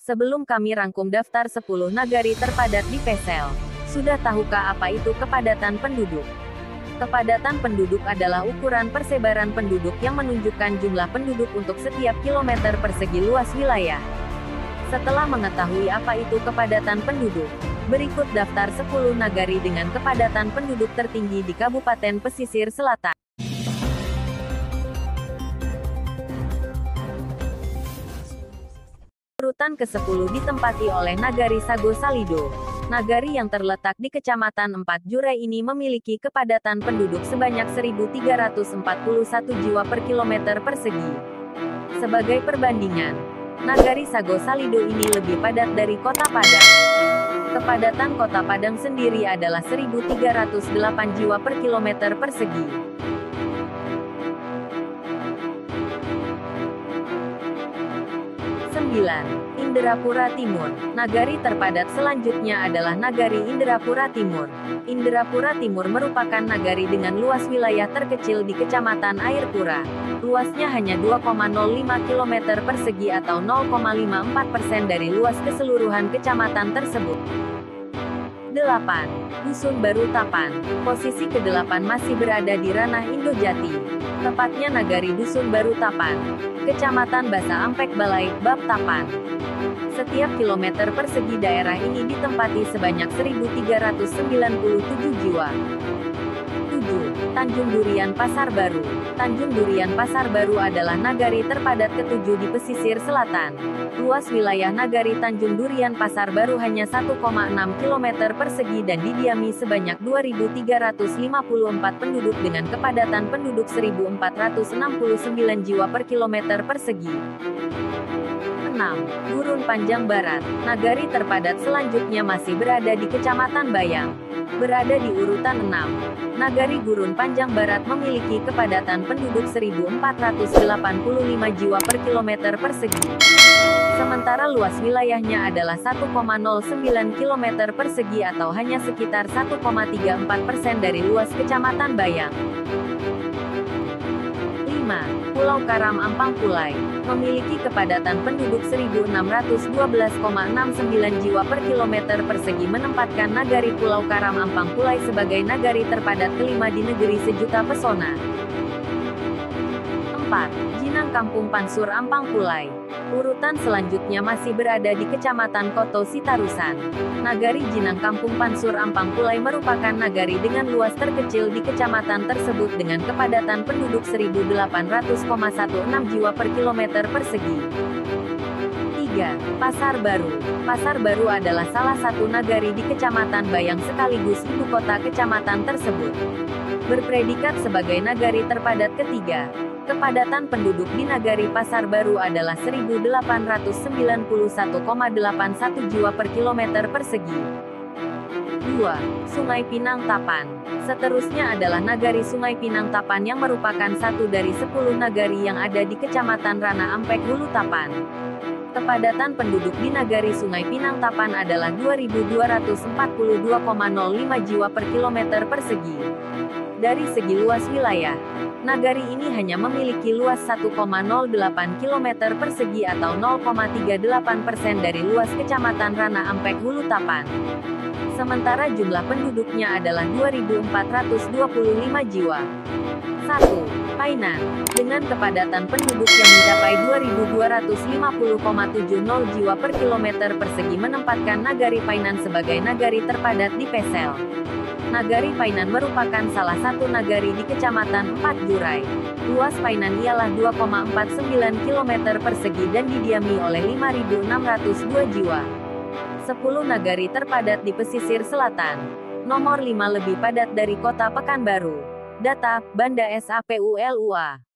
Sebelum kami rangkum daftar 10 nagari terpadat di Pesel, sudah tahukah apa itu kepadatan penduduk? Kepadatan penduduk adalah ukuran persebaran penduduk yang menunjukkan jumlah penduduk untuk setiap kilometer persegi luas wilayah. Setelah mengetahui apa itu kepadatan penduduk, berikut daftar 10 nagari dengan kepadatan penduduk tertinggi di Kabupaten Pesisir Selatan. Urutan ke-10 ditempati oleh Nagari Sago Salido. Nagari yang terletak di Kecamatan Empat Jurai ini memiliki kepadatan penduduk sebanyak 1.341 jiwa per kilometer persegi. Sebagai perbandingan, Nagari Sago Salido ini lebih padat dari Kota Padang. Kepadatan Kota Padang sendiri adalah 1.308 jiwa per kilometer persegi. 9. Indrapura Timur. Nagari terpadat selanjutnya adalah Nagari Indrapura Timur. Indrapura Timur merupakan nagari dengan luas wilayah terkecil di Kecamatan Airpura. Luasnya hanya 2,05 km persegi atau 0,54% dari luas keseluruhan kecamatan tersebut. 8. Dusun Baru Tapan. Posisi ke-8 masih berada di ranah Indojati. Tepatnya Nagari Dusun Baru Tapan, Kecamatan Basa Ampek Balai, Bab Tapan. Setiap kilometer persegi daerah ini ditempati sebanyak 1.397 jiwa. 7. Tanjung Durian Pasar Baru. Tanjung Durian Pasar Baru adalah nagari terpadat ke-7 di pesisir selatan. Luas wilayah Nagari Tanjung Durian Pasar Baru hanya 1,6 km persegi dan didiami sebanyak 2.354 penduduk dengan kepadatan penduduk 1.469 jiwa per kilometer persegi. 6. Gurun Panjang Barat. Nagari terpadat selanjutnya masih berada di Kecamatan Bayang. Berada di urutan 6. Nagari Gurun Panjang Barat memiliki kepadatan penduduk 1.485 jiwa per kilometer persegi. Sementara luas wilayahnya adalah 1,09 km persegi atau hanya sekitar 1,34% dari luas Kecamatan Bayang. 5. Pulau Karam Ampang Pulai. Memiliki kepadatan penduduk 1.612,69 jiwa per kilometer persegi menempatkan Nagari Pulau Karam Ampang Pulai sebagai nagari terpadat kelima di negeri sejuta pesona. 4. Jinang Kampung Pansur Ampang Pulai. Urutan selanjutnya masih berada di Kecamatan Koto Sitarusan. Nagari Jinang Kampung Pansur Ampang Pulai merupakan nagari dengan luas terkecil di kecamatan tersebut dengan kepadatan penduduk 1.800,16 jiwa per kilometer persegi. 3. Pasar Baru. Pasar Baru adalah salah satu nagari di Kecamatan Bayang sekaligus ibu kota kecamatan tersebut. Berpredikat sebagai nagari terpadat ketiga. Kepadatan penduduk di Nagari Pasar Baru adalah 1.891,81 jiwa per kilometer persegi. 2. Sungai Pinang Tapan. Seterusnya adalah Nagari Sungai Pinang Tapan yang merupakan satu dari 10 nagari yang ada di Kecamatan Rana Ampek Hulu Tapan. Kepadatan penduduk di Nagari Sungai Pinang Tapan adalah 2.242,05 jiwa per kilometer persegi. Dari segi luas wilayah, nagari ini hanya memiliki luas 1,08 km persegi atau 0,38% dari luas Kecamatan Rana Ampek Hulu Tapan. Sementara jumlah penduduknya adalah 2.425 jiwa. 1. Painan. Dengan kepadatan penduduk yang mencapai 2.250,70 jiwa per kilometer persegi menempatkan Nagari Painan sebagai nagari terpadat di Pesel. Nagari Painan merupakan salah satu nagari di Kecamatan Empat Jurai. Luas Painan ialah 2,49 km persegi dan didiami oleh 5.602 jiwa. 10 nagari terpadat di pesisir selatan. Nomor 5 lebih padat dari Kota Pekanbaru. Data, Banda SAPULUA.